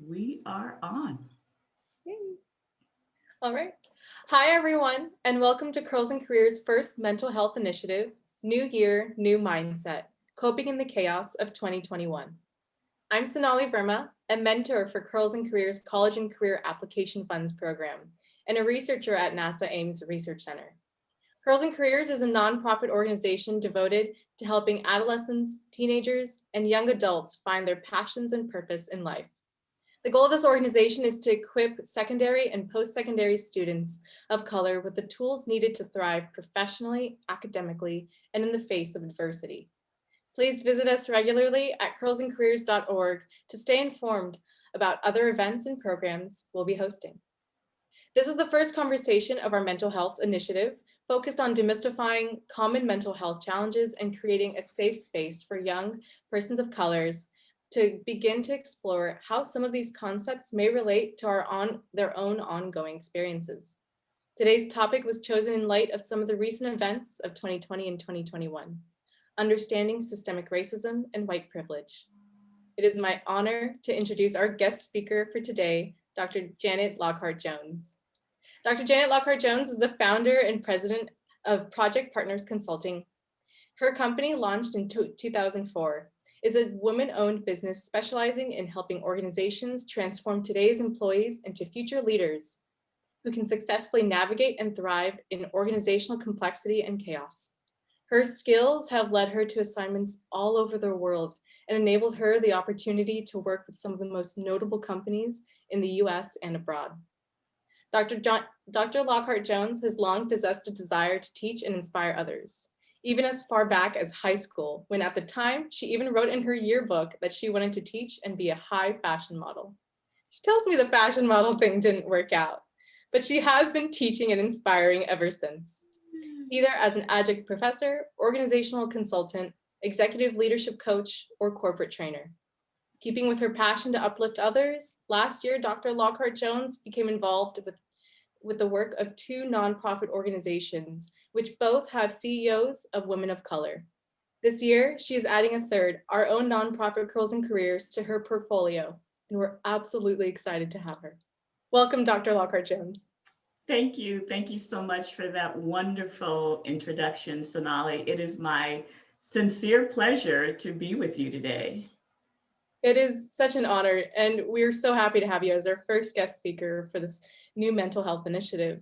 We are on. Yay. All right. Hi, everyone, and welcome to Curls and Careers' first mental health initiative, New Year, New Mindset, Coping in the Chaos of 2021. I'm Sonali Verma, a mentor for Curls and Careers College and Career Application Funds program, and a researcher at NASA Ames Research Center. Curls and Careers is a nonprofit organization devoted to helping adolescents, teenagers, and young adults find their passions and purpose in life. The goal of this organization is to equip secondary and post-secondary students of color with the tools needed to thrive professionally, academically, and in the face of adversity. Please visit us regularly at curlsandcareers.org to stay informed about other events and programs we'll be hosting. This is the first conversation of our mental health initiative focused on demystifying common mental health challenges and creating a safe space for young persons of colors to begin to explore how some of these concepts may relate to their own ongoing experiences. Today's topic was chosen in light of some of the recent events of 2020 and 2021, understanding systemic racism and white privilege. It is my honor to introduce our guest speaker for today, Dr. Janet Lockhart-Jones. Dr. Janet Lockhart-Jones is the founder and president of Project Partners Consulting. Her company, launched in 2004, is a woman-owned business specializing in helping organizations transform today's employees into future leaders who can successfully navigate and thrive in organizational complexity and chaos. Her skills have led her to assignments all over the world and enabled her the opportunity to work with some of the most notable companies in the US and abroad. Dr. Lockhart-Jones has long possessed a desire to teach and inspire others, even as far back as high school, when at the time, she even wrote in her yearbook that she wanted to teach and be a high fashion model. She tells me the fashion model thing didn't work out, but she has been teaching and inspiring ever since, either as an adjunct professor, organizational consultant, executive leadership coach, or corporate trainer. Keeping with her passion to uplift others, last year, Dr. Lockhart-Jones became involved with the work of two nonprofit organizations, which both have CEOs of women of color. This year, she is adding a third, our own nonprofit Curls and Careers, to her portfolio, and we're absolutely excited to have her. Welcome, Dr. Lockhart-Jones. Thank you. Thank you so much for that wonderful introduction, Sonali. It is my sincere pleasure to be with you today. It is such an honor, and we're so happy to have you as our first guest speaker for this new mental health initiative.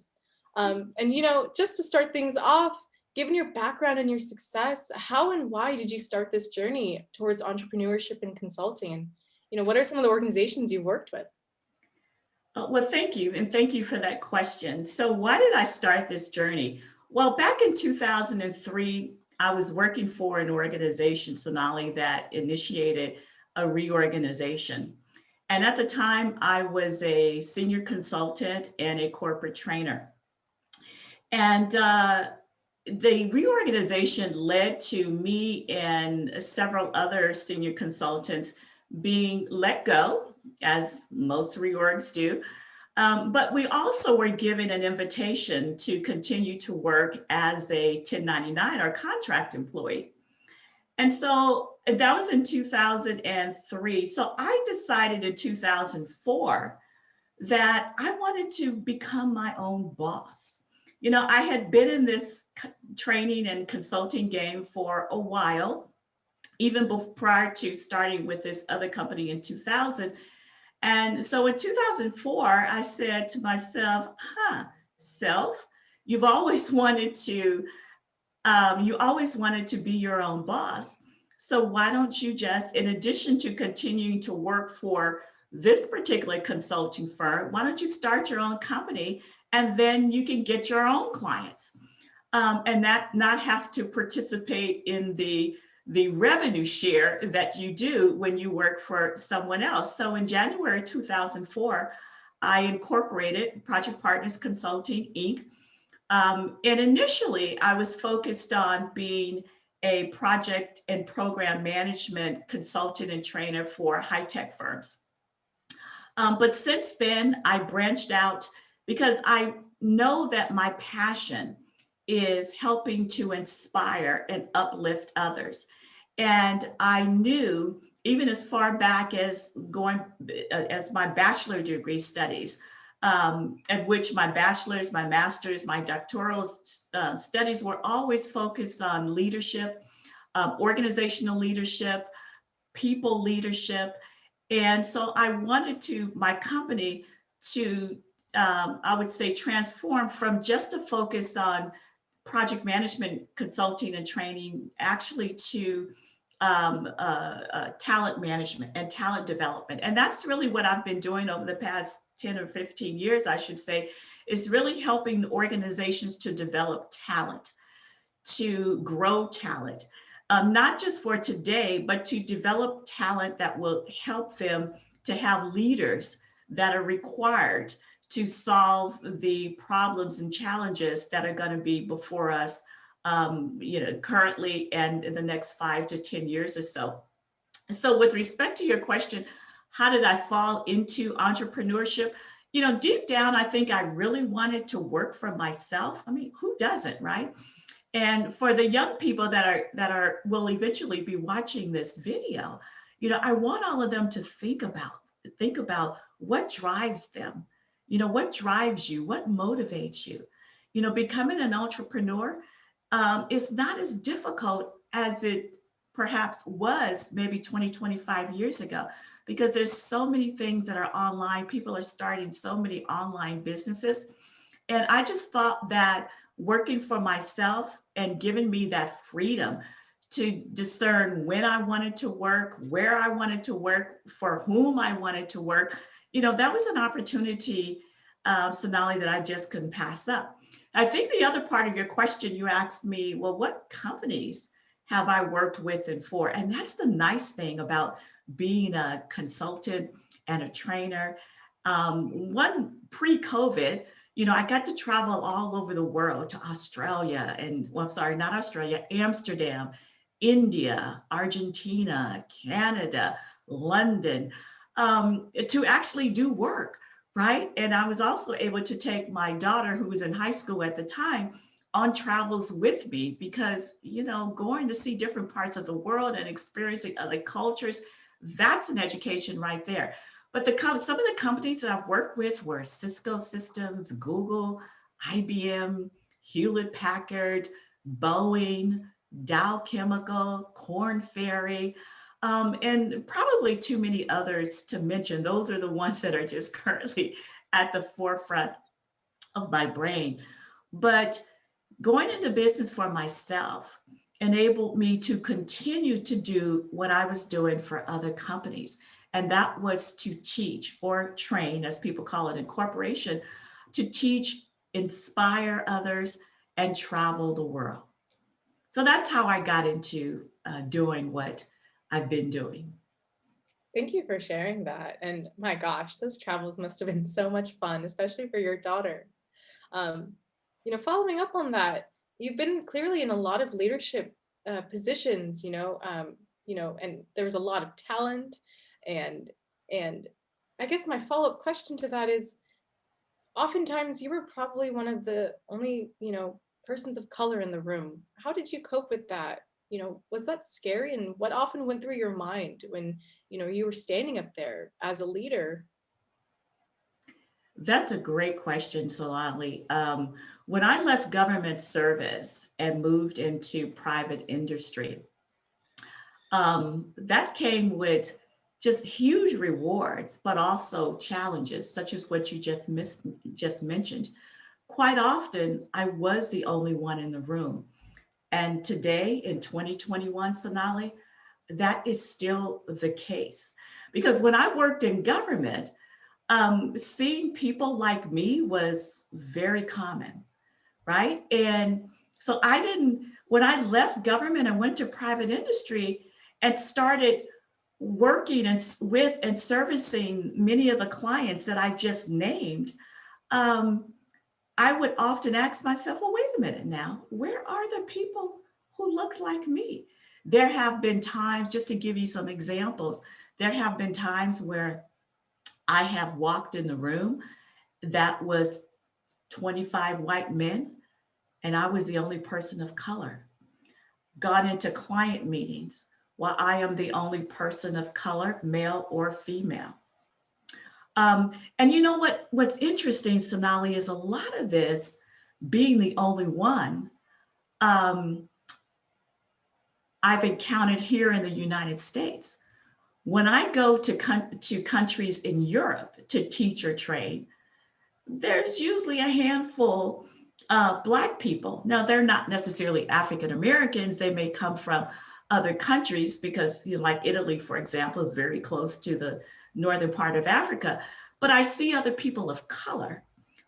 Just to start things off, given your background and your success, how and why did you start this journey towards entrepreneurship and consulting? And what are some of the organizations you've worked with? Well, thank you. And thank you for that question. So why did I start this journey? Well, back in 2003, I was working for an organization, Sonali, that initiated a reorganization. And at the time, I was a senior consultant and a corporate trainer. And the reorganization led to me and several other senior consultants being let go, as most reorgs do. But we also were given an invitation to continue to work as a 1099 or contract employee. And so that was in 2003. So I decided in 2004 that I wanted to become my own boss. You know, I had been in this training and consulting game for a while, even prior to starting with this other company in 2000. And so in 2004, I said to myself, self, you've always wanted to, you always wanted to be your own boss. So why don't you just, in addition to continuing to work for this particular consulting firm, why don't you start your own company and then you can get your own clients and not have to participate in the revenue share that you do when you work for someone else. So in January 2004, I incorporated Project Partners Consulting, Inc. And initially, I was focused on being a project and program management consultant and trainer for high-tech firms. But since then, I branched out because I know that my passion is helping to inspire and uplift others. And I knew even as far back as going as my bachelor degree studies, at which my bachelor's, my master's, my doctoral studies were always focused on leadership, organizational leadership, people leadership. And so I wanted my company to, I would say, transform from just a focus on project management consulting and training, actually to talent management and talent development. And that's really what I've been doing over the past 10 or 15 years, I should say, is really helping organizations to develop talent, to grow talent, not just for today, but to develop talent that will help them to have leaders that are required to solve the problems and challenges that are going to be before us, currently and in the next 5 to 10 years or so. So with respect to your question, how did I fall into entrepreneurship? Deep down, I think I really wanted to work for myself. I mean, who doesn't, right? And for the young people that will eventually be watching this video, I want all of them to think about what drives them. What drives you, what motivates you. Becoming an entrepreneur is not as difficult as it perhaps was maybe 20, 25 years ago, because there's so many things that are online. People are starting so many online businesses. And I just thought that working for myself and giving me that freedom to discern when I wanted to work, where I wanted to work, for whom I wanted to work, that was an opportunity, Sonali, that I just couldn't pass up. I think the other part of your question, you asked me, well, what companies have I worked with and for? And that's the nice thing about being a consultant and a trainer. One pre-COVID, I got to travel all over the world to Australia and, well, I'm sorry, not Australia, Amsterdam, India, Argentina, Canada, London, to actually do work, right? And I was also able to take my daughter, who was in high school at the time, on travels with me because, going to see different parts of the world and experiencing other cultures, that's an education right there. But some of the companies that I've worked with were Cisco Systems, Google, IBM, Hewlett Packard, Boeing, Dow Chemical, Korn Ferry, and probably too many others to mention. Those are the ones that are just currently at the forefront of my brain. But going into business for myself enabled me to continue to do what I was doing for other companies. And that was to teach or train, as people call it in corporation, to teach, inspire others, and travel the world. So that's how I got into doing what I've been doing. Thank you for sharing that. And my gosh, those travels must have been so much fun, especially for your daughter. Um, Following up on that, you've been clearly in a lot of leadership positions, and there was a lot of talent, and I guess my follow-up question to that is, oftentimes you were probably one of the only, persons of color in the room. How did you cope with that? Was that scary? And what often went through your mind when, you were standing up there as a leader? That's a great question, Solali. When I left government service and moved into private industry, that came with just huge rewards, but also challenges, such as what you just mentioned. Quite often, I was the only one in the room. And today, in 2021, Sonali, that is still the case. Because when I worked in government, seeing people like me was very common, right? And so when I left government and went to private industry and started working with and servicing many of the clients that I just named, I would often ask myself, well, wait a minute now, where are the people who look like me? There have been times, just to give you some examples, there have been times where I have walked in the room that was 25 white men, and I was the only person of color. Gone into client meetings while I am the only person of color, male or female. And you know what's interesting, Sonali, is a lot of this being the only one, um, I've encountered here in the United States. When I go to countries in Europe to teach or train, there's usually a handful of Black people. Now, they're not necessarily African Americans. They may come from other countries because, like Italy, for example, is very close to the northern part of Africa. But I see other people of color.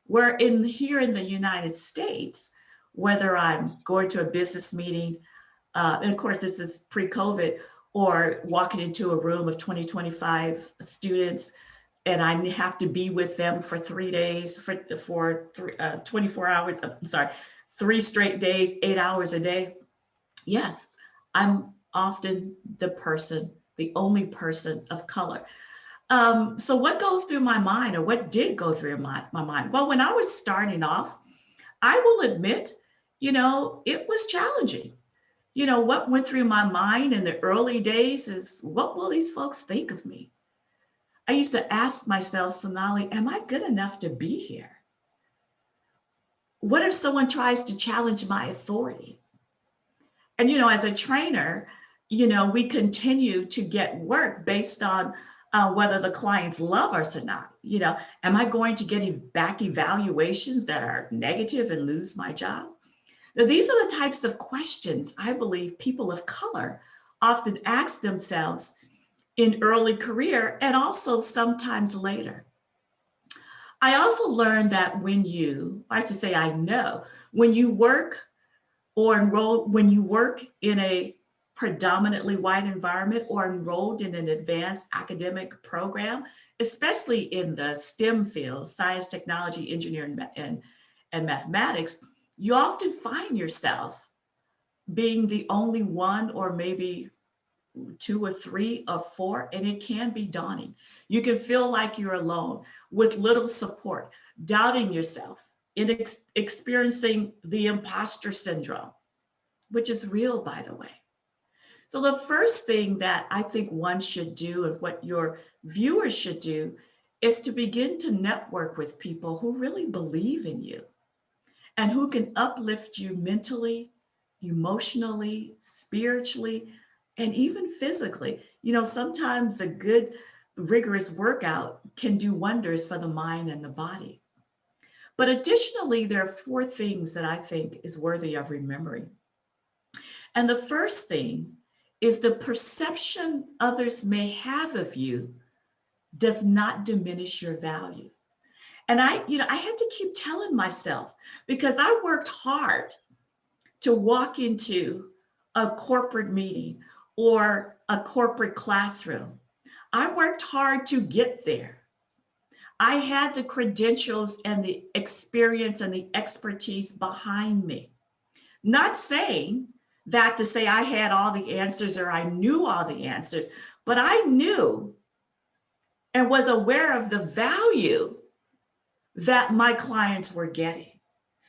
Where here in the United States, whether I'm going to a business meeting, and of course, this is pre-COVID, or walking into a room of 20, 25 students, and I have to be with them for 3 days, for 24 hours, I'm sorry, 3 straight days, 8 hours a day. Yes, I'm often the only person of color. So what goes through my mind, or what did go through my mind? Well, when I was starting off, I will admit, it was challenging. What went through my mind in the early days is, what will these folks think of me? I used to ask myself, Sonali, am I good enough to be here? What if someone tries to challenge my authority? And, as a trainer, we continue to get work based on whether the clients love us or not. Am I going to get back evaluations that are negative and lose my job? Now, these are the types of questions I believe people of color often ask themselves in early career and also sometimes later. I also learned that I know, when you work when you work in a predominantly white environment or enrolled in an advanced academic program, especially in the STEM fields, science, technology, engineering, and mathematics, you often find yourself being the only one, or maybe 2 or 3 or 4, and it can be daunting. You can feel like you're alone with little support, doubting yourself, experiencing the imposter syndrome, which is real, by the way. So the first thing that I think one should do, and what your viewers should do, is to begin to network with people who really believe in you and who can uplift you mentally, emotionally, spiritually, and even physically. Sometimes a good, rigorous workout can do wonders for the mind and the body. But additionally, there are 4 things that I think is worthy of remembering. And the first thing is, the perception others may have of you does not diminish your value. And I had to keep telling myself, because I worked hard to walk into a corporate meeting or a corporate classroom. I worked hard to get there. I had the credentials and the experience and the expertise behind me. Not saying that to say I had all the answers or I knew all the answers, but I knew and was aware of the value that my clients were getting.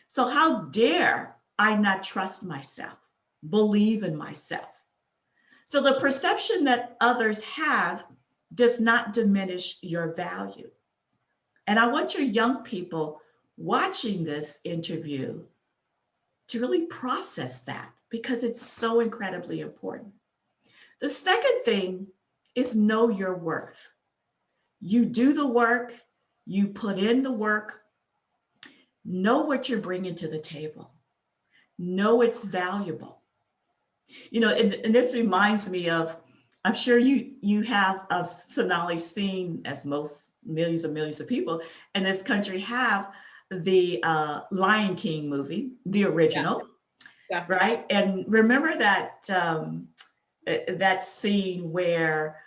So how dare I not trust myself, believe in myself? So the perception that others have does not diminish your value. And I want your young people watching this interview to really process that, because it's so incredibly important. The second thing is, know your worth. You do the work, you put in the work, know what you're bringing to the table, know it's valuable. And this reminds me of, I'm sure you have, Sonali, seen, as most millions and millions of people in this country have, the Lion King movie, the original, Yeah. right? And remember that that scene where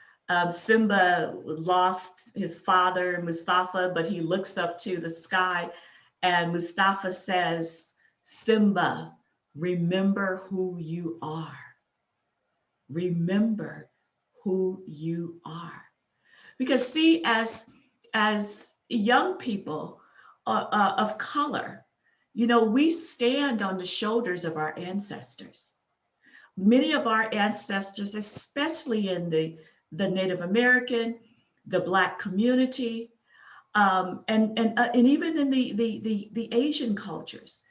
Simba lost his father, Mustafa, but he looks up to the sky and Mustafa says, "Simba, remember who you are. Remember who you are." Because see, as young people of color, we stand on the shoulders of our ancestors. many of our ancestors, especially in the Native American, the Black community, and even in the Asian cultures,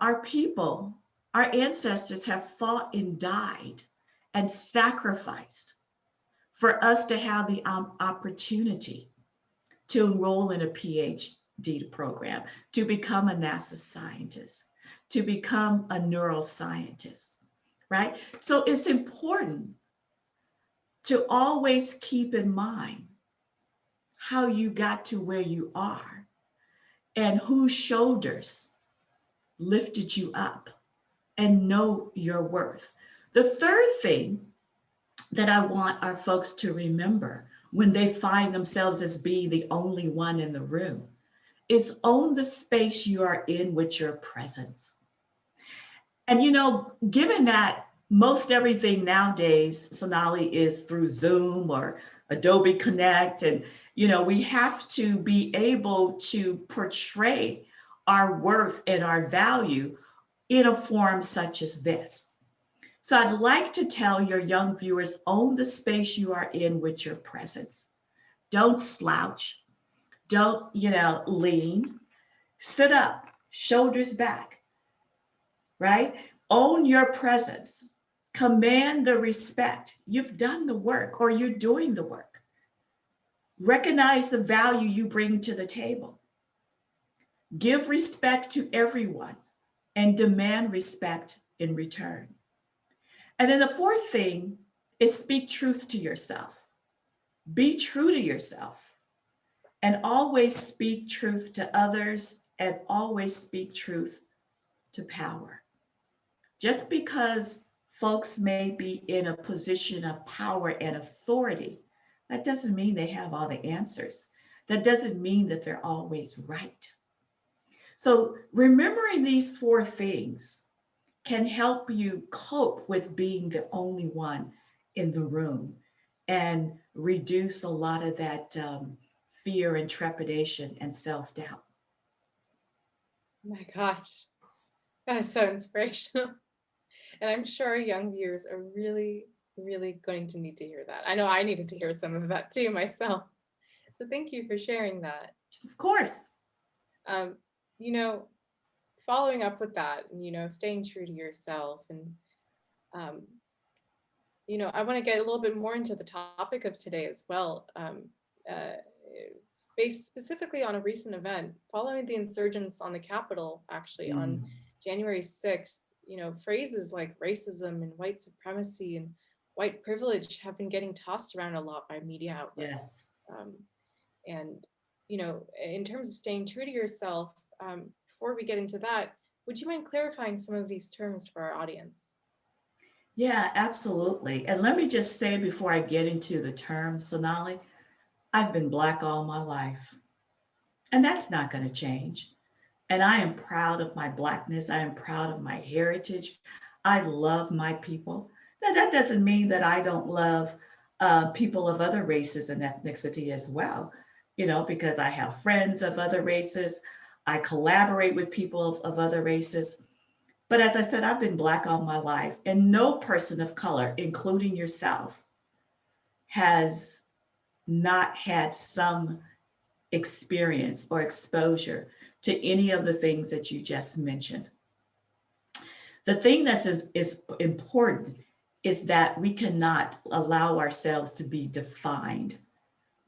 our people, our ancestors have fought and died and sacrificed for us to have the opportunity to enroll in a PhD program, to become a NASA scientist, to become a neuroscientist, right? So it's important to always keep in mind how you got to where you are and whose shoulders lifted you up, and know your worth. The third thing that I want our folks to remember when they find themselves as being the only one in the room is own the space you are in with your presence. And given that most everything nowadays, Sonali, is through Zoom or Adobe Connect, and we have to be able to portray our worth and our value in a form such as this. So I'd like to tell your young viewers, own the space you are in with your presence. Don't slouch. Don't, lean. Sit up, shoulders back, right? Own your presence. Command the respect. You've done the work, or you're doing the work. Recognize the value you bring to the table. Give respect to everyone and demand respect in return. And then the fourth thing is speak truth to yourself. Be true to yourself, and always speak truth to others, and always speak truth to power. Just because folks may be in a position of power and authority, that doesn't mean they have all the answers. That doesn't mean that they're always right. So remembering these four things can help you cope with being the only one in the room and reduce a lot of that fear and trepidation and self-doubt. Oh my gosh, that is so inspirational. And I'm sure our young viewers are really, really going to need to hear that. I know I needed to hear some of that too myself. So thank you for sharing that. Of course. You know, following up with that, staying true to yourself, and I want to get a little bit more into the topic of today as well. Based specifically on a recent event following the insurgents on the Capitol, actually on January 6th, phrases like racism and white supremacy and white privilege have been getting tossed around a lot by media outlets. Yes. And, in terms of staying true to yourself, before we get into that, would you mind clarifying some of these terms for our audience? Yeah, absolutely. And let me just say before I get into the terms, Sonali, I've been Black all my life, and that's not going to change. And I am proud of my Blackness. I am proud of my heritage. I love my people. Now, that doesn't mean that I don't love people of other races and ethnicity as well, because I have friends of other races. I collaborate with people of other races. But as I said, I've been Black all my life, and no person of color, including yourself, has not had some experience or exposure to any of the things that you just mentioned. The thing that is important is that we cannot allow ourselves to be defined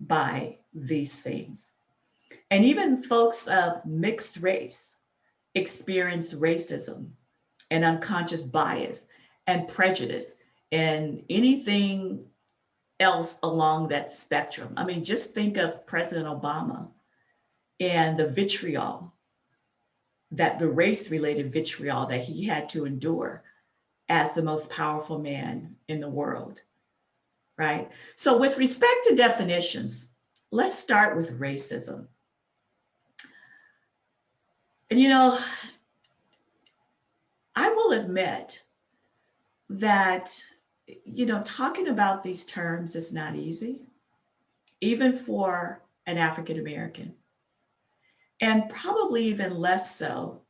by these things. And even folks of mixed race experience racism and unconscious bias and prejudice and anything else along that spectrum. I mean, just think of President Obama and the vitriol, that the race-related vitriol that he had to endure as the most powerful man in the world, right? So with respect to definitions, let's start with racism. And I will admit that, talking about these terms is not easy, even for an African American, and probably even less so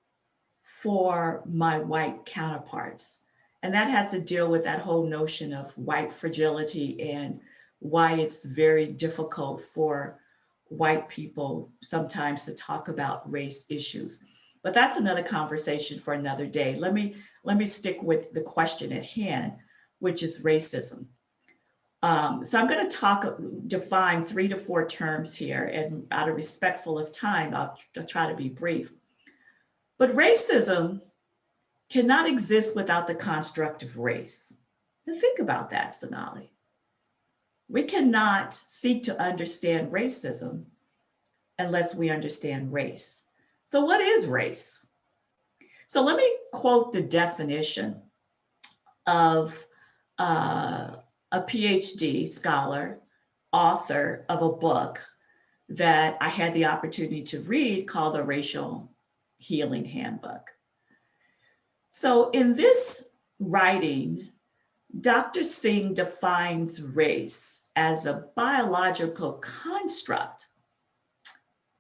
for my white counterparts. And that has to deal with that whole notion of white fragility and why it's very difficult for white people sometimes to talk about race issues. But that's another conversation for another day. Let me stick with the question at hand, which is racism. So I'm going to define 3 to 4 terms here, and out of respectful of time, I'll try to be brief. But racism cannot exist without the construct of race. And think about that, Sonali. We cannot seek to understand racism unless we understand race. So what is race? So let me quote the definition of a PhD scholar, author of a book that I had the opportunity to read called The Racial Healing Handbook. So in this writing, Dr. Singh defines race as a biological construct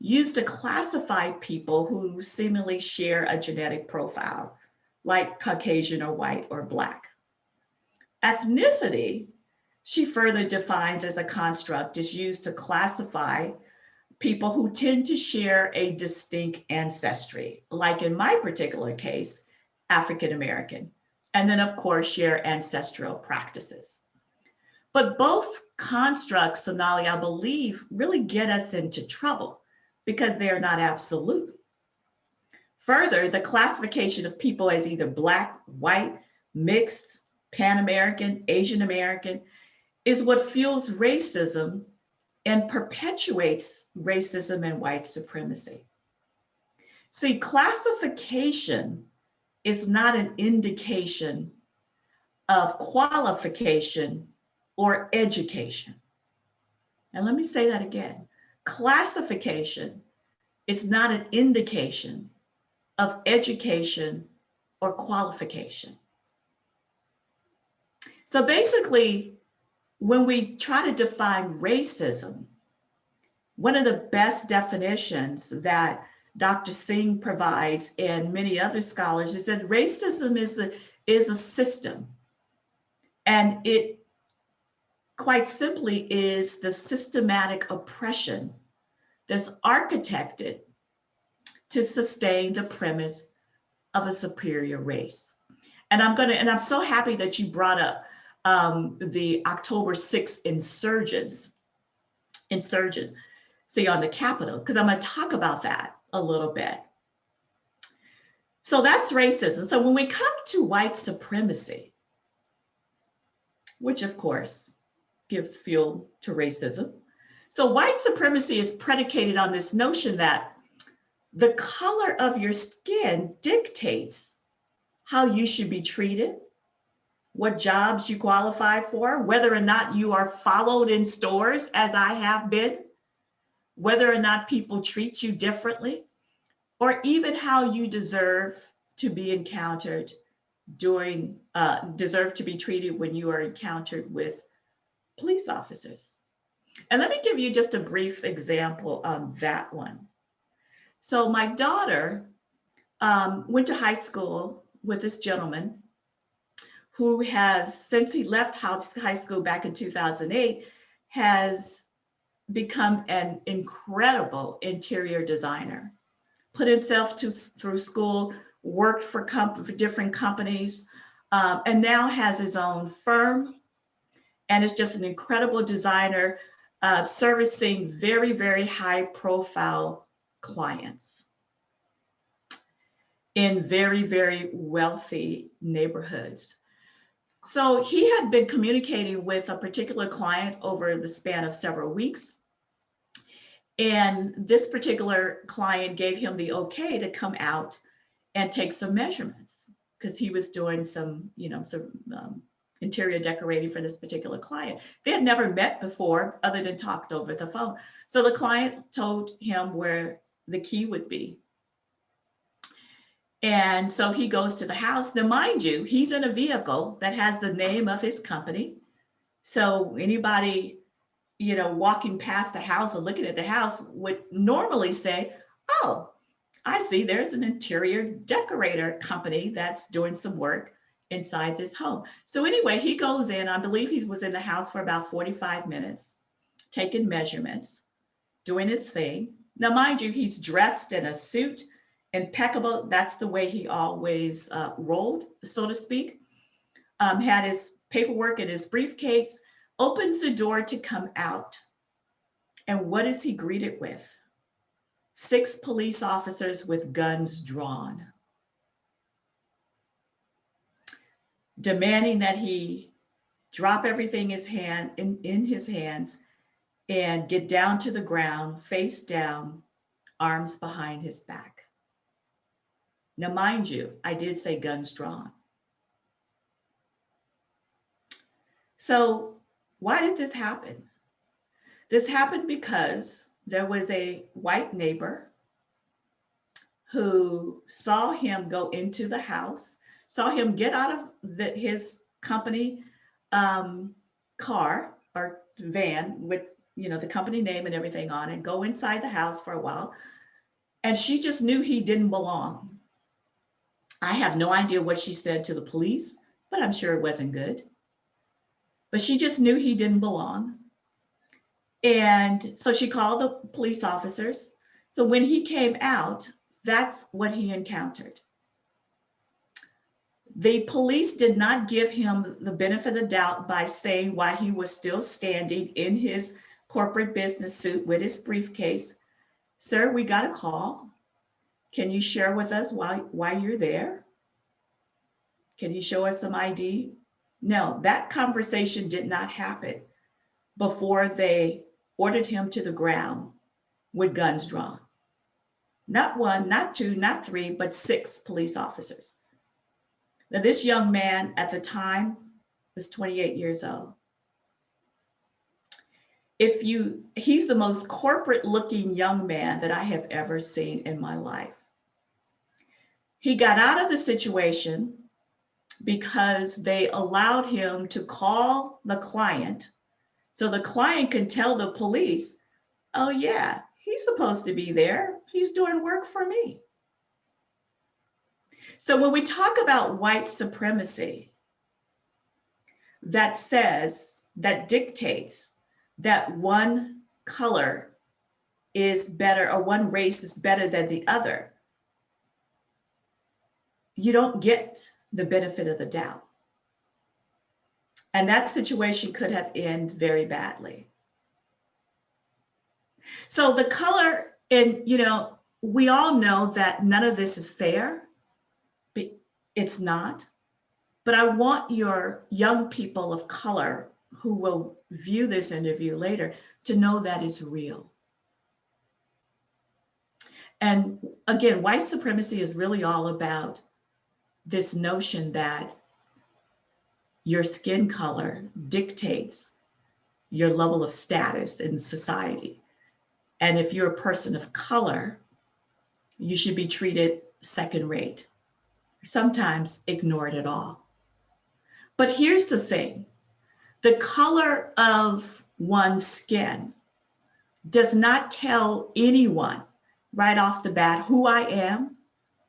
used to classify people who seemingly share a genetic profile, like Caucasian or white or Black. Ethnicity, she further defines as a construct, is used to classify people who tend to share a distinct ancestry, like in my particular case, African American, and then of course share ancestral practices. But both constructs, Sonali, I believe, really get us into trouble because they are not absolute. Further, the classification of people as either Black, white, mixed, Pan American, Asian American is what fuels racism and perpetuates racism and white supremacy. See, classification is not an indication of qualification or education. And let me say that again. Classification is not an indication of education or qualification. So basically, when we try to define racism, one of the best definitions that Dr. Singh provides and many other scholars is that racism is a system. And it quite simply is the systematic oppression that's architected to sustain the premise of a superior race. And I'm so happy that you brought up the October 6th insurgency on the Capitol, because I'm going to talk about that a little bit. So that's racism. So when we come to white supremacy, which of course gives fuel to racism. So white supremacy is predicated on this notion that the color of your skin dictates how you should be treated, what jobs you qualify for, whether or not you are followed in stores, as I have been, whether or not people treat you differently, or even how you deserve to be encountered deserve to be treated when you are encountered with police officers. And let me give you just a brief example on that one. So my daughter went to high school with this gentleman who has, since he left high school back in 2008, has become an incredible interior designer, put himself through school, worked for different companies, and now has his own firm, and is just an incredible designer, servicing very, very high profile clients in very, very wealthy neighborhoods. So he had been communicating with a particular client over the span of several weeks. And this particular client gave him the okay to come out and take some measurements because he was doing some interior decorating for this particular client. They had never met before other than talked over the phone. So the client told him where the key would be. And so he goes to the house. Now, mind you, he's in a vehicle that has the name of his company. So anybody, walking past the house or looking at the house would normally say, oh, I see there's an interior decorator company that's doing some work inside this home. So anyway, he goes in, I believe he was in the house for about 45 minutes, taking measurements, doing his thing. Now, mind you, he's dressed in a suit, impeccable. That's the way he always rolled, so to speak. Had his paperwork in his briefcase, opens the door to come out. And what is he greeted with? 6 police officers with guns drawn, demanding that he drop everything in his hands and get down to the ground, face down, arms behind his back. Now, mind you, I did say guns drawn. So why did this happen? This happened because there was a white neighbor who saw him go into the house, saw him get out of his company car or van with the company name and everything on it, go inside the house for a while. And she just knew he didn't belong. I have no idea what she said to the police, but I'm sure it wasn't good. But she just knew he didn't belong. And so she called the police officers. So when he came out, that's what he encountered. The police did not give him the benefit of the doubt by saying why he was still standing in his corporate business suit with his briefcase. Sir, we got a call. Can you share with us why you're there? Can you show us some ID? No, that conversation did not happen before they ordered him to the ground with guns drawn. Not 1, not 2, not 3, but 6 police officers. Now, this young man at the time was 28 years old. He's the most corporate looking young man that I have ever seen in my life. He got out of the situation because they allowed him to call the client so the client can tell the police, oh yeah, he's supposed to be there. He's doing work for me. So when we talk about white supremacy, that dictates that one color is better or one race is better than the other, you don't get the benefit of the doubt. And that situation could have ended very badly. So the color, and we all know that none of this is fair, but it's not. But I want your young people of color who will view this interview later to know that it's real. And again, white supremacy is really all about this notion that your skin color dictates your level of status in society. And if you're a person of color, you should be treated second rate, sometimes ignored at all. But here's the thing. The color of one's skin does not tell anyone right off the bat who I am,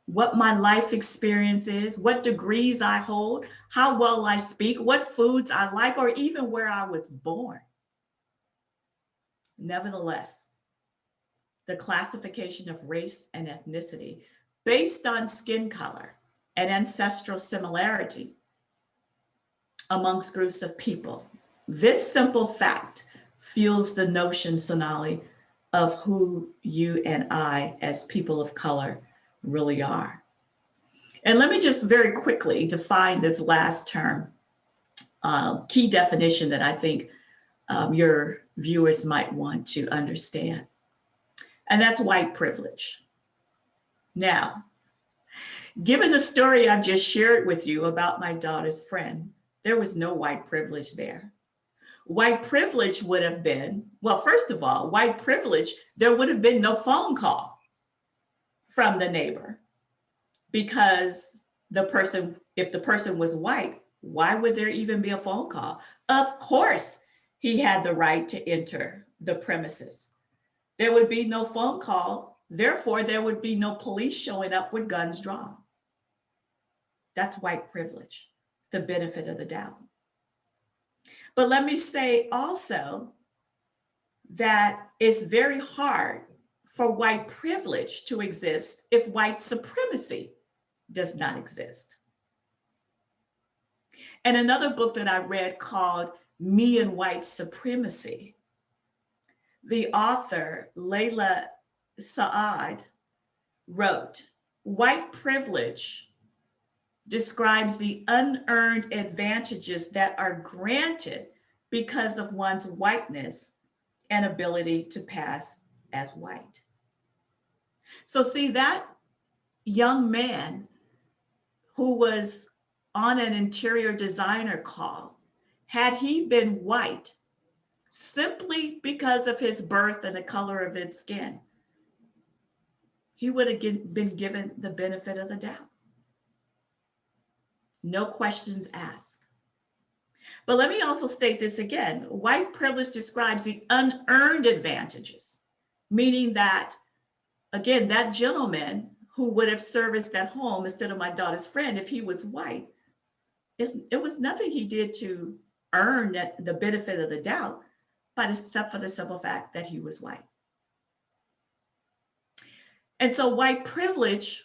what my life experience is, what degrees I hold, how well I speak, what foods I like, or even where I was born. Nevertheless, the classification of race and ethnicity based on skin color and ancestral similarity amongst groups of people. This simple fact fuels the notion, Sonali, of who you and I as people of color really are. And let me just very quickly define this last term, key definition that I think your viewers might want to understand. And that's white privilege. Now, given the story I've just shared with you about my daughter's friend, there was no white privilege there. White privilege would have been, well, first of all, white privilege, there would have been no phone call from the neighbor because if the person was white, why would there even be a phone call? Of course, he had the right to enter the premises. There would be no phone call. Therefore, there would be no police showing up with guns drawn. That's white privilege. the benefit of the doubt. But let me say also that it's very hard for white privilege to exist if white supremacy does not exist. And another book that I read called Me and White Supremacy, the author, Layla Saad, wrote, white privilege describes the unearned advantages that are granted because of one's whiteness and ability to pass as white. So see, that young man who was on an interior designer call, had he been white, simply because of his birth and the color of his skin, he would have been given the benefit of the doubt. No questions asked. But let me also state this again. White privilege describes the unearned advantages, meaning that, again, that gentleman who would have serviced at home instead of my daughter's friend, if he was white, it was nothing he did to earn the benefit of the doubt, but except for the simple fact that he was white. And so white privilege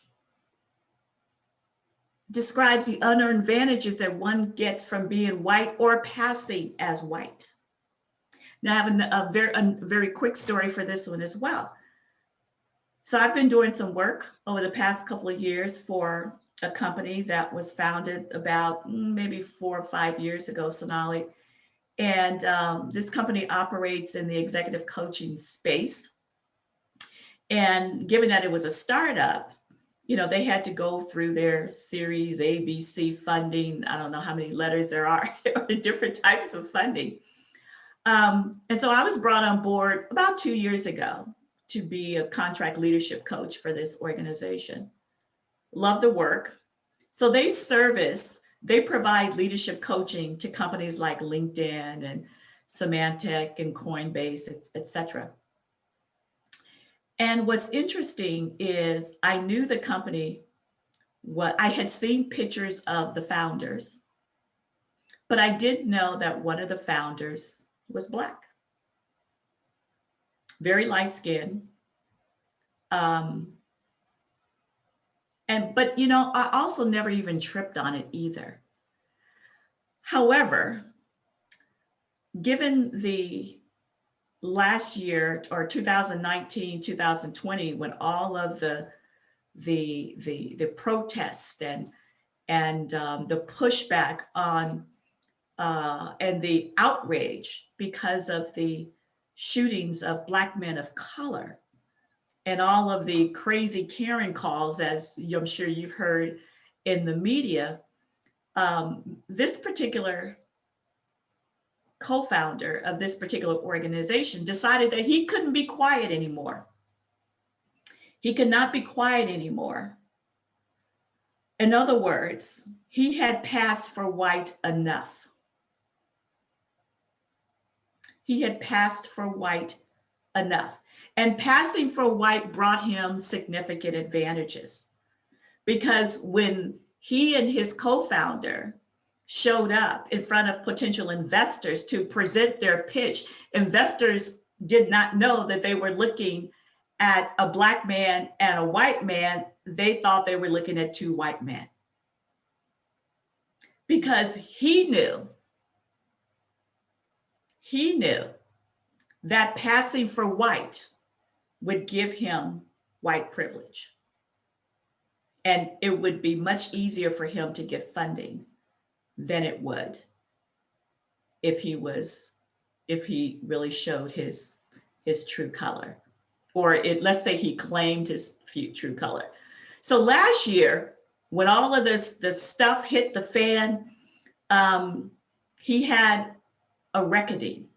describes the unearned advantages that one gets from being white or passing as white. Now, I have a very quick story for this one as well. So I've been doing some work over the past couple of years for a company that was founded about maybe 4 or 5 years ago, Sonali. And this company operates in the executive coaching space. And given that it was a startup, you know, they had to go through their Series A, B, C funding. I don't know how many letters there are, different types of funding. And so I was brought on board about 2 years ago to be a contract leadership coach for this organization. Love the work. So they provide leadership coaching to companies like LinkedIn and Symantec and Coinbase, et cetera. And what's interesting is I knew the company, I had seen pictures of the founders, but I did know that one of the founders was Black, very light skinned. But you know, I also never even tripped on it either. However, given the last year or 2019, 2020, when all of the protests and the pushback on and the outrage because of the shootings of Black men of color and all of the crazy Karen calls, as I'm sure you've heard in the media, this particular co-founder of this particular organization decided that he couldn't be quiet anymore. He could not be quiet anymore. In other words, he had passed for white enough. He had passed for white enough. And passing for white brought him significant advantages, because when he and his co-founder showed up in front of potential investors to present their pitch, investors did not know that they were looking at a Black man and a white man. They thought they were looking at 2 white men, because he knew that passing for white would give him white privilege. And it would be much easier for him to get funding than it would if he really showed his true color, or let's say he claimed his true color. So last year, when all of this stuff hit the fan, he had a reckoning.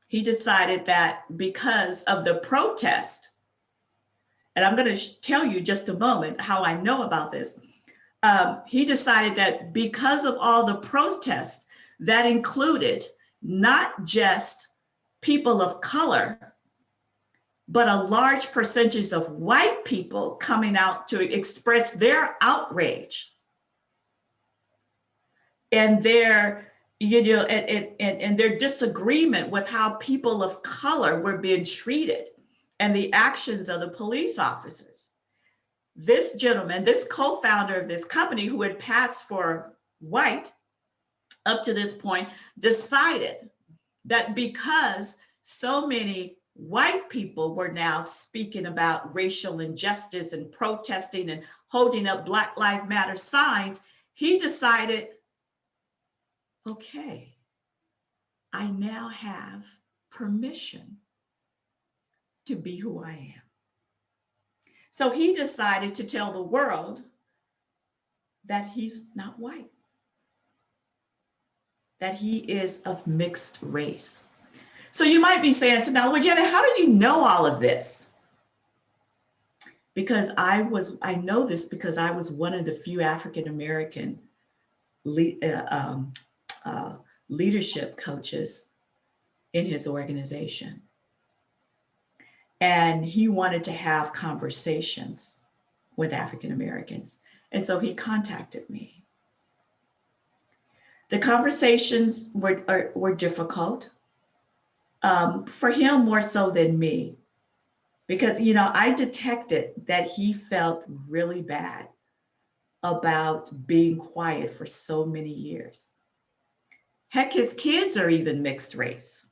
He decided that because of the protest, and I'm going to tell you just a moment how I know about this. He decided that because of all the protests that included not just people of color, but a large percentage of white people coming out to express their outrage, and their, and their disagreement with how people of color were being treated and the actions of the police officers. This gentleman, this co-founder of this company who had passed for white up to this point, decided that because so many white people were now speaking about racial injustice and protesting and holding up Black Lives Matter signs, he decided, okay, I now have permission to be who I am. So he decided to tell the world that he's not white, that he is of mixed race. So you might be saying, so now, well, Janet, how do you know all of this? Because I know this because I was one of the few African-American leadership coaches in his organization. And he wanted to have conversations with African-Americans. And so he contacted me. The conversations were difficult, for him more so than me, because, I detected that he felt really bad about being quiet for so many years. Heck, his kids are even mixed race.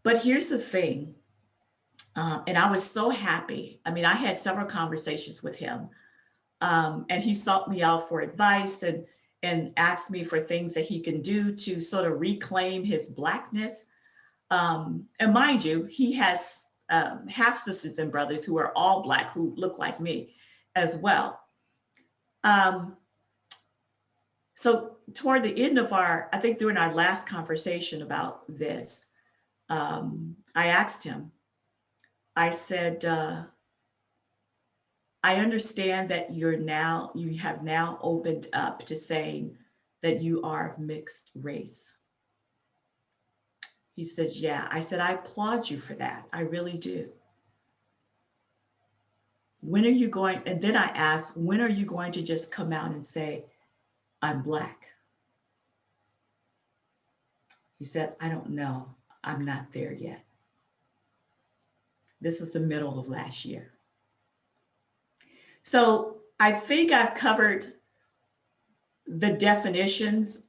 But here's the thing, and I was so happy. I mean, I had several conversations with him, and he sought me out for advice and asked me for things that he can do to sort of reclaim his Blackness. And mind you, he has half sisters and brothers who are all Black, who look like me as well. So toward the end of I think during our last conversation about this, I asked him, I said, I understand that you have now opened up to saying that you are of mixed race. He says, yeah. I said, I applaud you for that. I really do. When are you going? And then I asked, when are you going to just come out and say, I'm Black? He said, I don't know. I'm not there yet. This is the middle of last year. So I think I've covered the definitions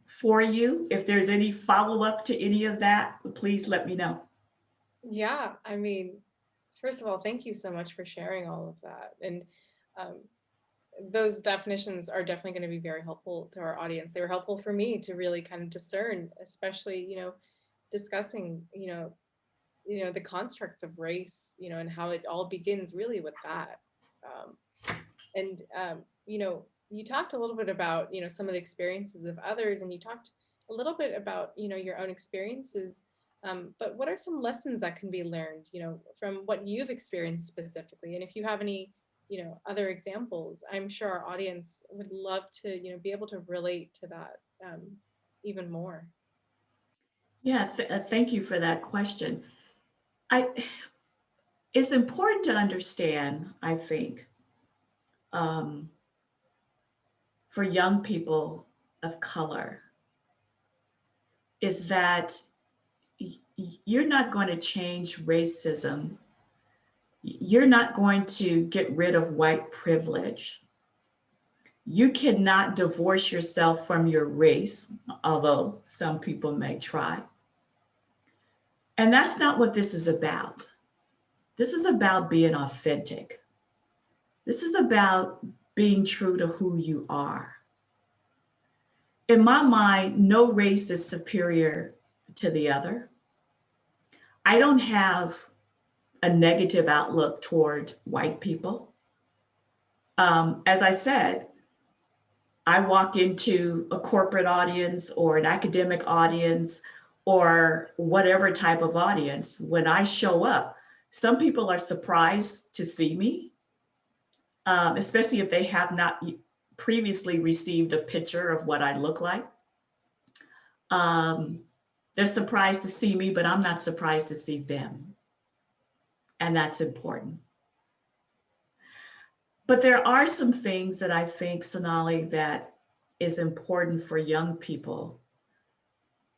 for you. If there's any follow-up to any of that, please let me know. Yeah, I mean, first of all, thank you so much for sharing all of that. And those definitions are definitely going to be very helpful to our audience. They were helpful for me to really kind of discern, especially, discussing, the constructs of race, and how it all begins really with that. You talked a little bit about, some of the experiences of others, and you talked a little bit about, your own experiences. But what are some lessons that can be learned, from what you've experienced specifically? And if you have any, other examples, I'm sure our audience would love to, be able to relate to that even more. Yeah, thank you for that question. It's important to understand, I think, for young people of color, is that you're not going to change racism. You're not going to get rid of white privilege. You cannot divorce yourself from your race, although some people may try. And that's not what this is about. This is about being authentic. This is about being true to who you are. In my mind, no race is superior to the other. I don't have a negative outlook toward white people. As I said, I walk into a corporate audience or an academic audience or whatever type of audience. When I show up, some people are surprised to see me, especially if they have not previously received a picture of what I look like. They're surprised to see me, but I'm not surprised to see them. And that's important. But there are some things that I think, Sonali, that is important for young people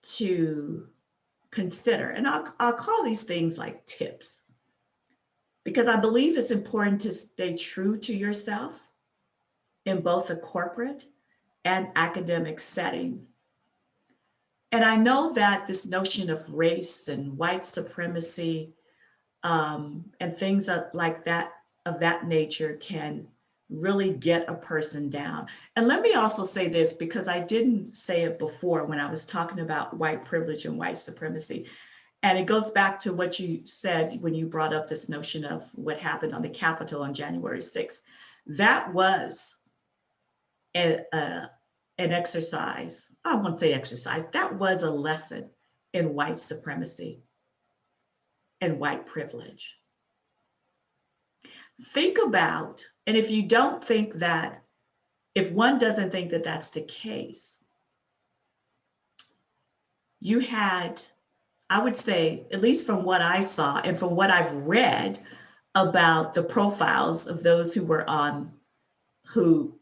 to consider. And I'll call these things like tips, because I believe it's important to stay true to yourself in both a corporate and academic setting. And I know that this notion of race and white supremacy and things like that, of that nature, can really get a person down. And let me also say this, because I didn't say it before when I was talking about white privilege and white supremacy. And it goes back to what you said when you brought up this notion of what happened on the Capitol on January 6th. That was an exercise. I won't say exercise. That was a lesson in white supremacy and white privilege. Think about, and if you don't think that, if one doesn't think that that's the case, you had, I would say, at least from what I saw and from what I've read about the profiles of those who were on, who,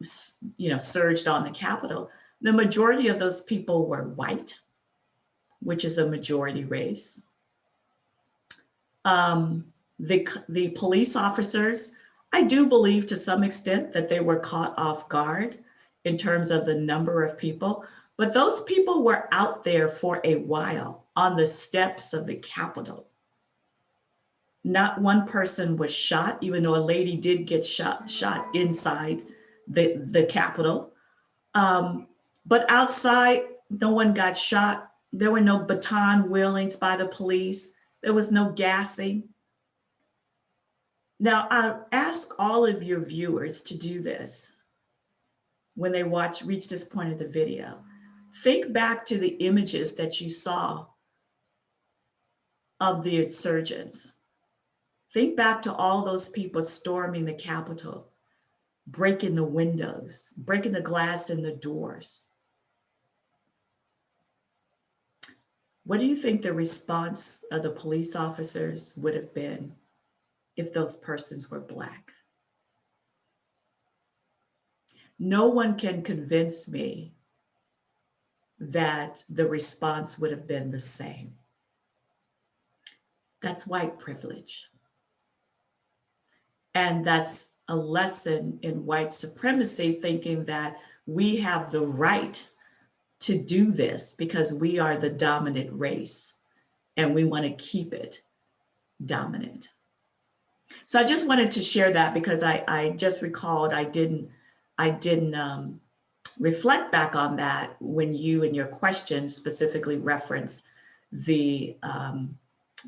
surged on the Capitol, the majority of those people were white, which is a majority race. The police officers, I do believe to some extent that they were caught off guard in terms of the number of people, but those people were out there for a while on the steps of the Capitol. Not one person was shot, even though a lady did get shot inside the Capitol. But outside, no one got shot. There were no baton wieldings by the police. There was no gassing. Now, I'll ask all of your viewers to do this when they reach this point of the video. Think back to the images that you saw of the insurgents. Think back to all those people storming the Capitol, breaking the windows, breaking the glass in the doors. What do you think the response of the police officers would have been if those persons were Black? No one can convince me that the response would have been the same. That's white privilege. And that's a lesson in white supremacy, thinking that we have the right to do this because we are the dominant race and we want to keep it dominant. So I just wanted to share that because I just recalled I didn't reflect back on that when you in your question specifically referenced the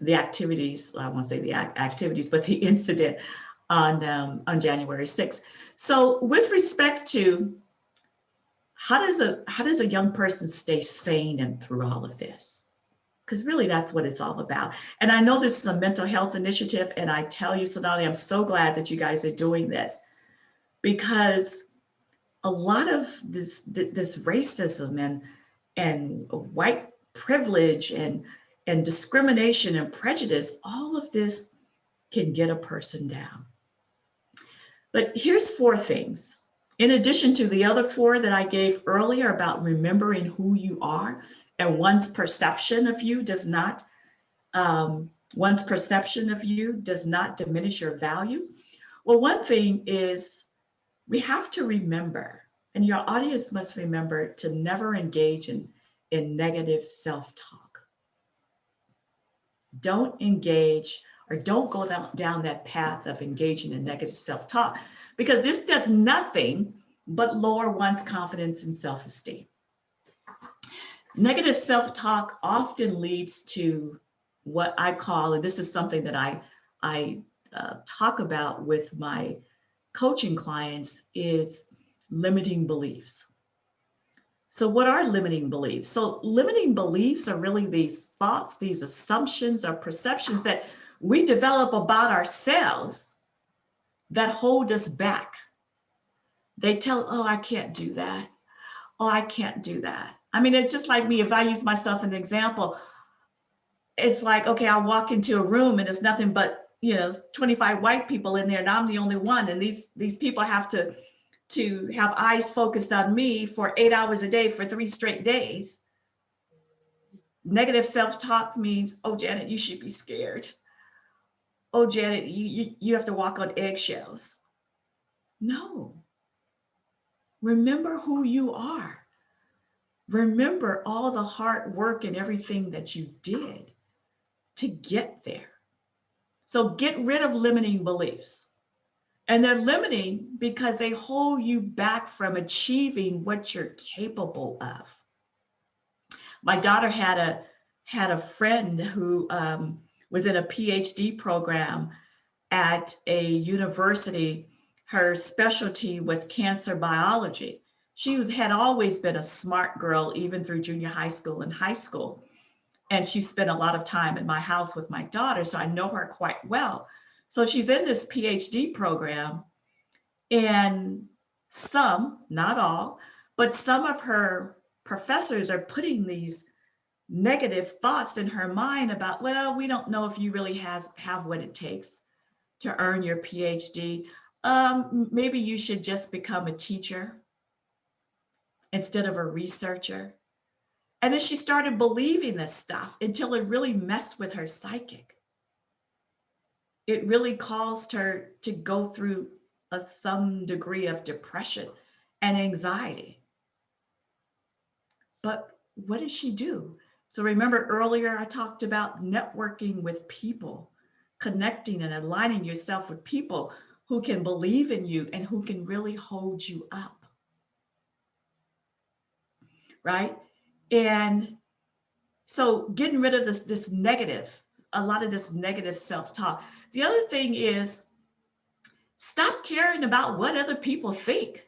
activities. I won't say the activities, but the incident on January 6th. So with respect to how does a young person stay sane and through all of this? Because really that's what it's all about. And I know this is a mental health initiative, and I tell you, Sonali, I'm so glad that you guys are doing this, because a lot of this racism and white privilege and discrimination and prejudice, all of this can get a person down. But here's 4 things. In addition to the other 4 that I gave earlier about remembering who you are, and one's perception of you does not diminish your value. Well, one thing is we have to remember, and your audience must remember, to never engage in negative self-talk. Don't engage or don't go down that path of engaging in negative self-talk, because this does nothing but lower one's confidence and self-esteem. Negative self-talk often leads to what I call, and this is something that I talk about with my coaching clients, is limiting beliefs. So what are limiting beliefs? So limiting beliefs are really these thoughts, these assumptions or perceptions that we develop about ourselves that hold us back. They tell, oh, I can't do that. Oh, I can't do that. I mean, it's just like me. If I use myself as an example, it's like, okay, I'll walk into a room and it's nothing but 25 white people in there and I'm the only one. And these people have to have eyes focused on me for 8 hours a day for 3 straight days. Negative self-talk means, oh, Janet, you should be scared. Oh, Janet, you have to walk on eggshells. No. Remember who you are. Remember all the hard work and everything that you did to get there. So get rid of limiting beliefs. And they're limiting because they hold you back from achieving what you're capable of. My daughter had a friend who was in a PhD program at a university. Her specialty was cancer biology. She had always been a smart girl, even through junior high school and high school. And she spent a lot of time in my house with my daughter, so I know her quite well. So she's in this PhD program, and some, not all, but some of her professors are putting these negative thoughts in her mind about, well, we don't know if you really have what it takes to earn your PhD. Maybe you should just become a teacher instead of a researcher. And then she started believing this stuff until it really messed with her psychic. It really caused her to go through some degree of depression and anxiety. But what did she do? So remember earlier I talked about networking with people, connecting and aligning yourself with people who can believe in you and who can really hold you up. Right? And so getting rid of this negative, a lot of this negative self-talk. The other thing is stop caring about what other people think.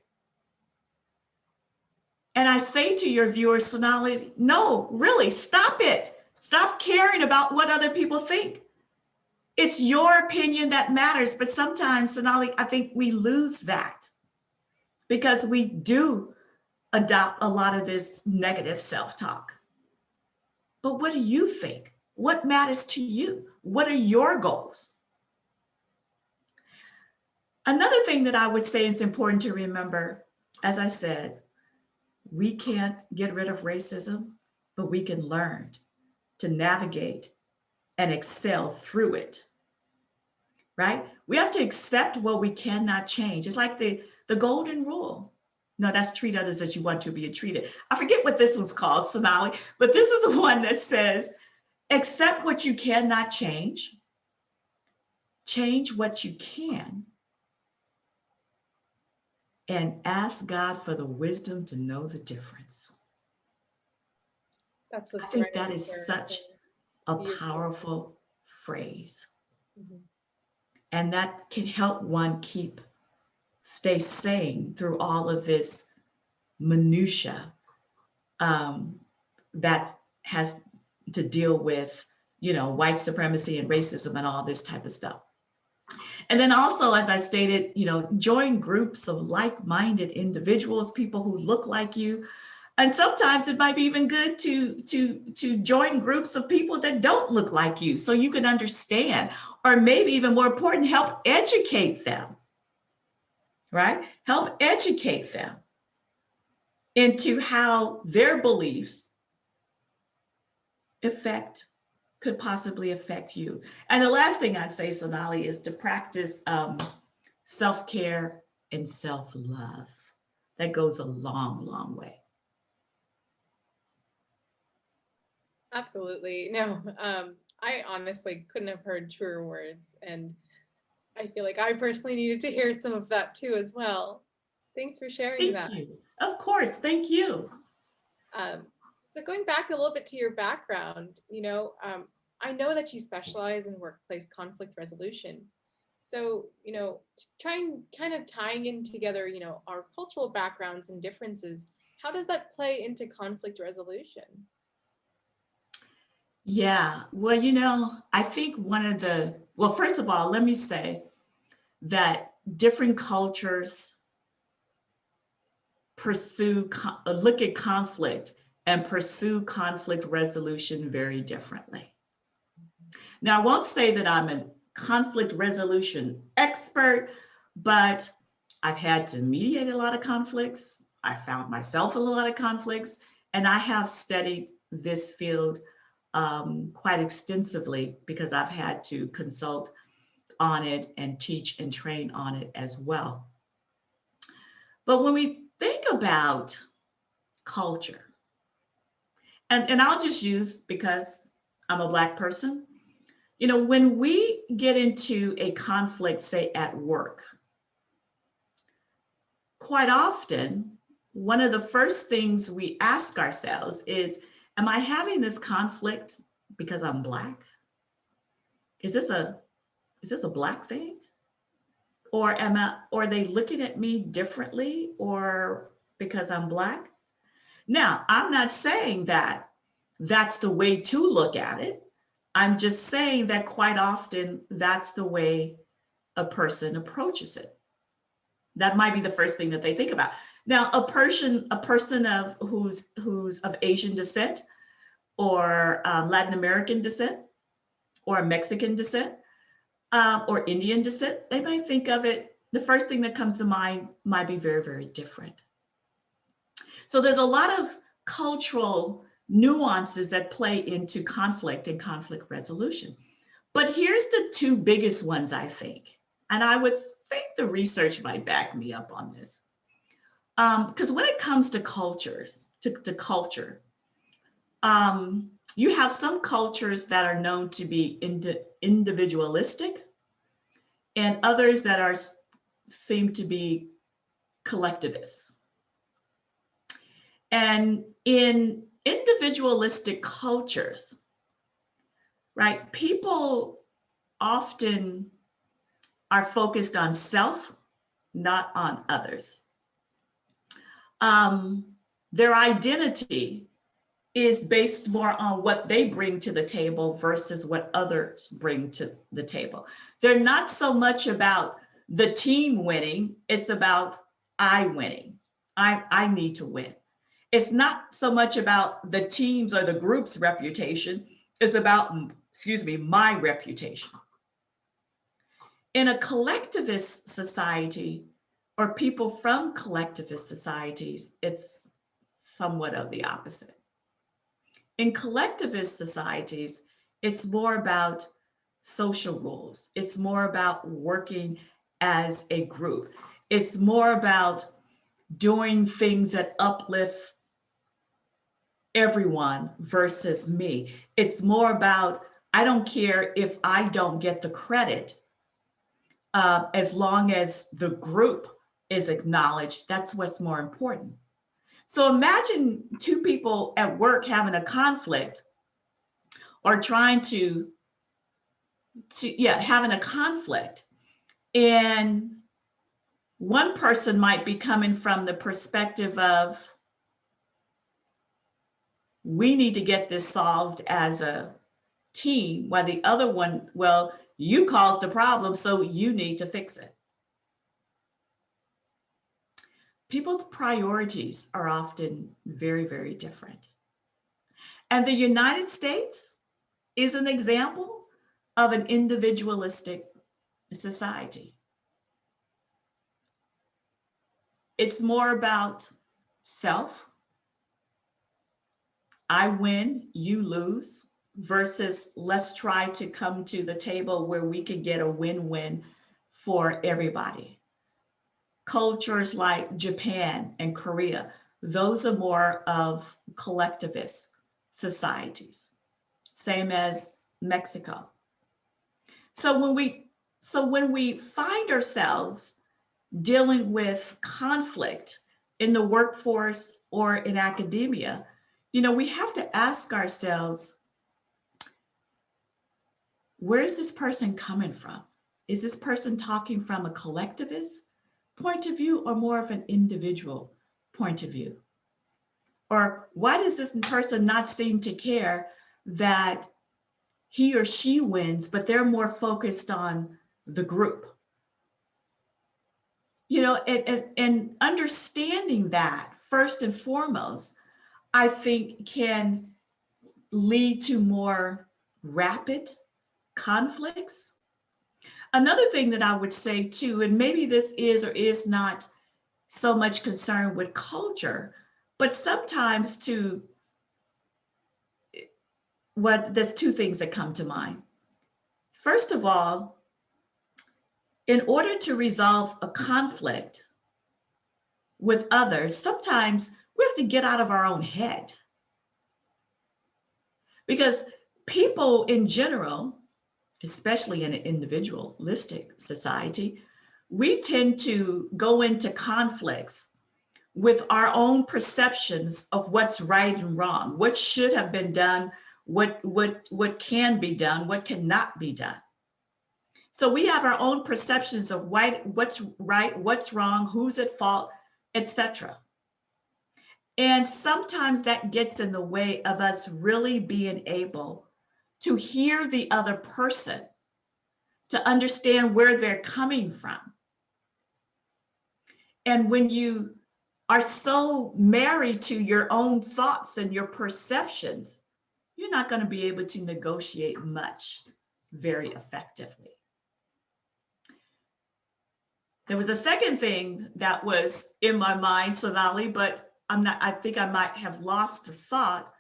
And I say to your viewers, Sonali, no, really, stop it. Stop caring about what other people think. It's your opinion that matters. But sometimes, Sonali, I think we lose that because we do adopt a lot of this negative self-talk. But what do you think? What matters to you? What are your goals? Another thing that I would say is important to remember, as I said, we can't get rid of racism, but we can learn to navigate and excel through it, right? We have to accept what we cannot change. It's like the golden rule. No, that's treat others as you want to be treated. I forget what this one's called, Sonali, but this is the one that says, accept what you cannot change, change what you can, and ask God for the wisdom to know the difference. That's what I think that is such a powerful phrase. Mm-hmm. And that can help one stay sane through all of this minutia that has to deal with, white supremacy and racism and all this type of stuff. And then also, as I stated, join groups of like-minded individuals, people who look like you. And sometimes it might be even good to join groups of people that don't look like you so you can understand, or maybe even more important, help educate them, right? Help educate them into how their beliefs could possibly affect you. And the last thing I'd say, Sonali, is to practice self-care and self-love. That goes a long, long way. Absolutely. No, I honestly couldn't have heard truer words. And I feel like I personally needed to hear some of that too as well. Thanks for sharing that. Thank you. Of course. Thank you. So going back a little bit to your background, I know that you specialize in workplace conflict resolution. So, trying kind of tying in together, our cultural backgrounds and differences, how does that play into conflict resolution? Yeah, well, I think well, first of all, let me say that different cultures look at conflict and pursue conflict resolution very differently. Now, I won't say that I'm a conflict resolution expert, but I've had to mediate a lot of conflicts. I found myself in a lot of conflicts, and I have studied this field quite extensively because I've had to consult on it and teach and train on it as well. But when we think about culture, and I'll just use because I'm a Black person, when we get into a conflict, say at work, quite often, one of the first things we ask ourselves is, am I having this conflict because I'm Black? Is this a Black thing? Or are they looking at me differently or because I'm Black? Now, I'm not saying that that's the way to look at it. I'm just saying that quite often that's the way a person approaches it. That might be the first thing that they think about. Now, a person of who's of Asian descent or Latin American descent or Mexican descent or Indian descent, they might think of it, the first thing that comes to mind might be very, very different. So there's a lot of cultural nuances that play into conflict and conflict resolution. But here's the two biggest ones, I think. And I would think the research might back me up on this. Because when it comes to cultures, to culture, you have some cultures that are known to be individualistic and others that seem to be collectivists. And in individualistic cultures, right, people often are focused on self, not on others. Their identity is based more on what they bring to the table versus what others bring to the table. They're not so much about the team winning, it's about I winning. I need to win. It's not so much about the team's or the group's reputation, it's about, my reputation. In a collectivist society, or people from collectivist societies, it's somewhat of the opposite. In collectivist societies, it's more about social rules. It's more about working as a group. It's more about doing things that uplift everyone versus me. It's more about, I don't care if I don't get the credit, as long as the group is acknowledged, that's what's more important. So imagine two people at work having a conflict or trying to having a conflict. And one person might be coming from the perspective of, we need to get this solved as a team, while the other one, well, you caused the problem, so you need to fix it. People's priorities are often very, very different. And the United States is an example of an individualistic society. It's more about self. I win, you lose, versus let's try to come to the table where we can get a win-win for everybody. Cultures like Japan and Korea, those are more of collectivist societies, same as Mexico. So when we find ourselves dealing with conflict in the workforce or in academia, we have to ask ourselves, where is this person coming from? Is this person talking from a collectivist point of view or more of an individual point of view? Or why does this person not seem to care that he or she wins, but they're more focused on the group? And understanding that first and foremost, I think can lead to more rapid conflicts Another thing that I would say too, and maybe this is or is not so much concerned with culture, but sometimes too, there's two things that come to mind. First of all, in order to resolve a conflict with others, sometimes we have to get out of our own head. Because people in general, especially in an individualistic society, we tend to go into conflicts with our own perceptions of what's right and wrong, what should have been done, what can be done, what cannot be done. So we have our own perceptions of what's right, what's wrong, who's at fault, etc. And sometimes that gets in the way of us really being able to hear the other person, to understand where they're coming from. And when you are so married to your own thoughts and your perceptions, you're not going to be able to negotiate much very effectively. There was a second thing that was in my mind, Sonali, but I think I might have lost the thought.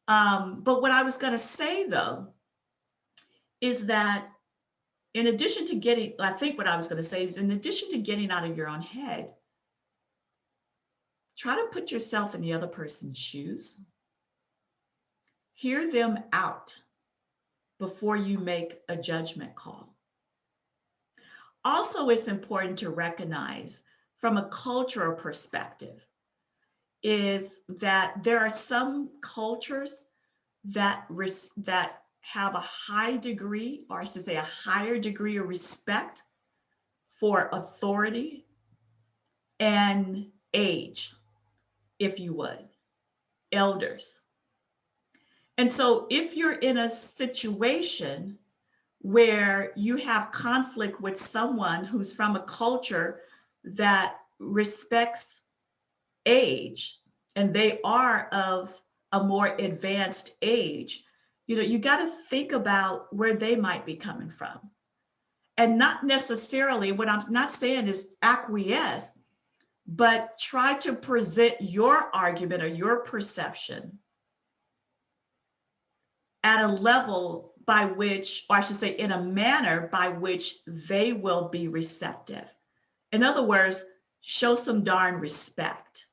But what I was going to say though, is that in addition to getting, I think what I was going to say is in addition to getting out of your own head, try to put yourself in the other person's shoes. Hear them out before you make a judgment call. Also, it's important to recognize from a cultural perspective is that there are some cultures that have a high degree, or I should say a higher degree of respect for authority and age, if you would, elders. And so if you're in a situation where you have conflict with someone who's from a culture that respects age and they are of a more advanced age, you got to think about where they might be coming from. And not necessarily, what I'm not saying is acquiesce, but try to present your argument or your perception at a level by which, or I should say, in a manner by which they will be receptive. In other words, show some darn respect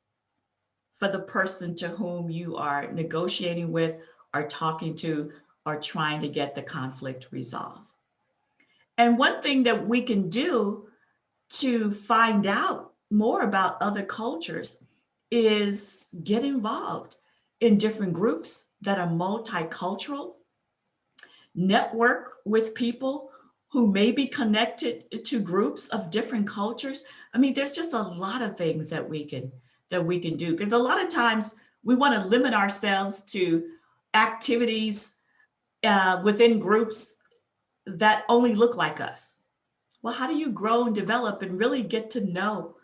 for the person to whom you are negotiating with, or talking to, or trying to get the conflict resolved. And one thing that we can do to find out more about other cultures is get involved in different groups that are multicultural, network with people who may be connected to groups of different cultures. I mean, there's just a lot of things that we can do, because a lot of times we want to limit ourselves to activities within groups that only look like us. Well, how do you grow and develop and really get to know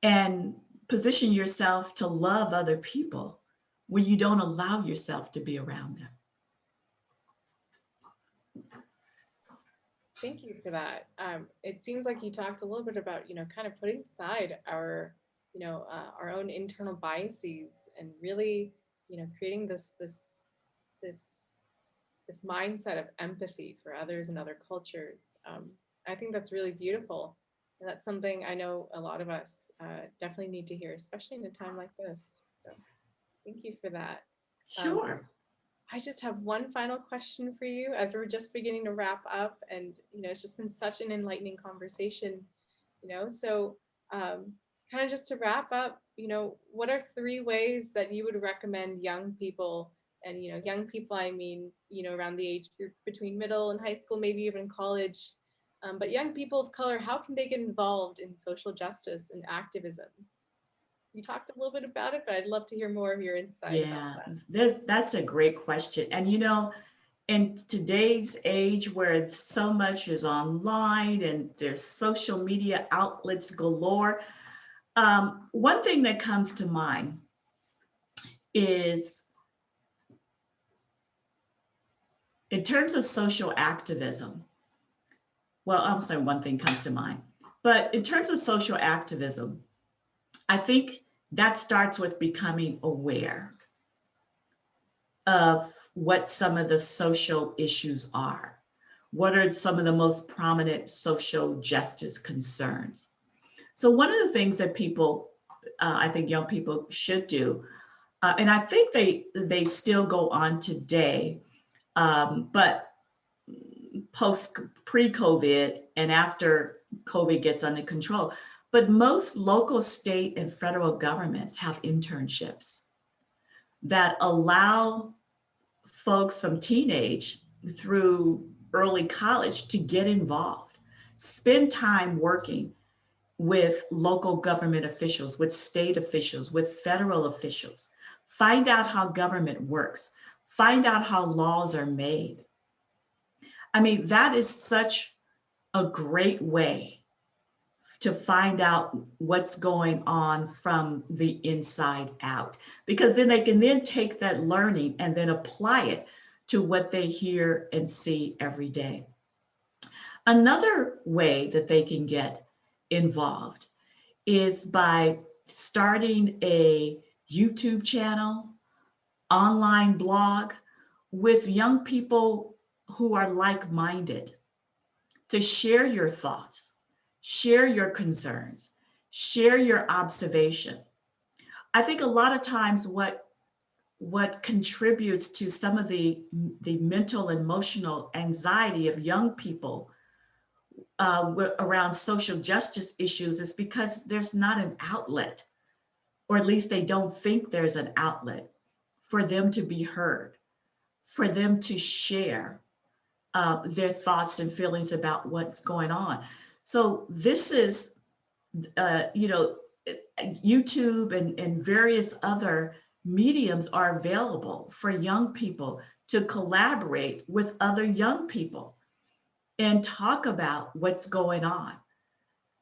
and position yourself to love other people when you don't allow yourself to be around them? Thank you for that. It seems like you talked a little bit about, kind of putting aside our own internal biases and really, creating this mindset of empathy for others and other cultures. I think that's really beautiful. And that's something I know a lot of us definitely need to hear, especially in a time like this. So thank you for that. Sure. I just have one final question for you as we're just beginning to wrap up. And, it's just been such an enlightening conversation, so kind of just to wrap up, what are 3 ways that you would recommend young people, and, young people, I mean, around the age group between middle and high school, maybe even college, but young people of color, how can they get involved in social justice and activism? You talked a little bit about it, but I'd love to hear more of your insight about that. That's a great question. And in today's age where so much is online and there's social media outlets galore, one thing that comes to mind is, in terms of social activism, well, I'm saying one thing comes to mind. But in terms of social activism, I think that starts with becoming aware of what some of the social issues are. What are some of the most prominent social justice concerns? So one of the things that people, I think young people should do, and I think they still go on today, but post pre-COVID and after COVID gets under control. But most local, state, and federal governments have internships that allow folks from teenage through early college to get involved, spend time working with local government officials, with state officials, with federal officials, find out how government works, find out how laws are made. I mean, that is such a great way to find out what's going on from the inside out, because then they can then take that learning and then apply it to what they hear and see every day. Another way that they can get involved is by starting a YouTube channel, online blog with young people who are like-minded, to share your thoughts, share your concerns, share your observation. I think a lot of times what contributes to some of the mental and emotional anxiety of young people around social justice issues is because there's not an outlet, or at least they don't think there's an outlet for them to be heard, for them to share their thoughts and feelings about what's going on. So this is, YouTube and various other mediums are available for young people to collaborate with other young people and talk about what's going on,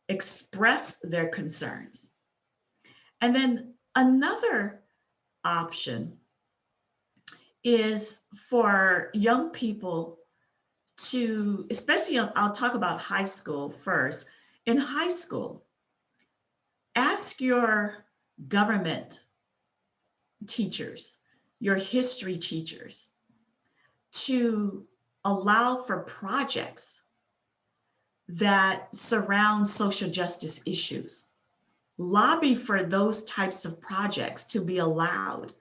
express their concerns. And then another option is for young people to, especially I'll talk about high school first. In high school, ask your government teachers, your history teachers, to allow for projects that surround social justice issues. Lobby for those types of projects to be allowed,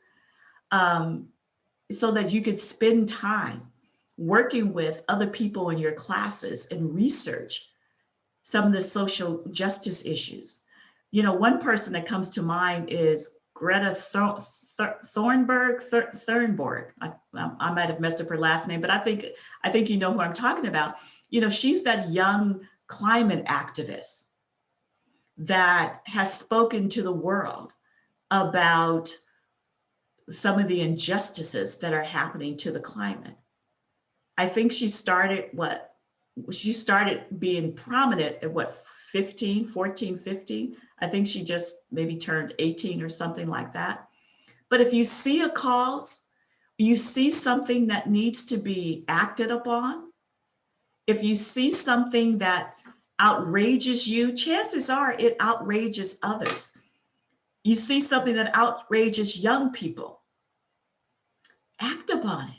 so that you could spend time working with other people in your classes and research some of the social justice issues. One person that comes to mind is Greta Thunberg. I might have messed up her last name, but I think you know who I'm talking about. She's that young climate activist that has spoken to the world about some of the injustices that are happening to the climate. I think she started being prominent at 14, 15. I think she just maybe turned 18 or something like that. But if you see a cause, you see something that needs to be acted upon, if you see something that outrages you, chances are it outrages others. You see something that outrages young people, act upon it.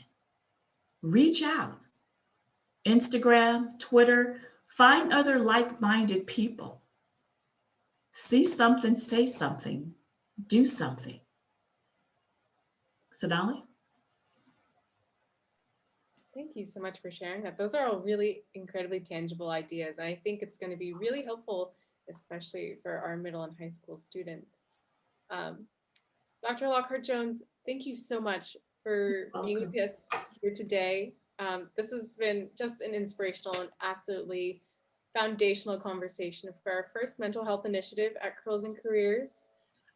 Reach out. Instagram, Twitter, find other like-minded people. See something, say something, do something. Sonali? Thank you so much for sharing that. Those are all really incredibly tangible ideas. And I think it's going to be really helpful, especially for our middle and high school students. Dr. Lockhart-Jones, thank you so much for being with us here today. This has been just an inspirational and absolutely foundational conversation for our first mental health initiative at Curls and Careers.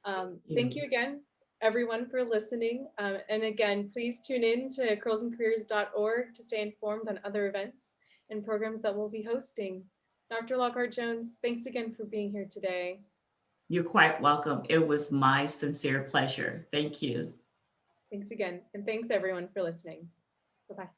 Thank you again, everyone, for listening. And again, please tune in to curlsandcareers.org to stay informed on other events and programs that we'll be hosting. Dr. Lockhart-Jones, thanks again for being here today. You're quite welcome. It was my sincere pleasure. Thank you. Thanks again. And thanks everyone for listening. Bye-bye.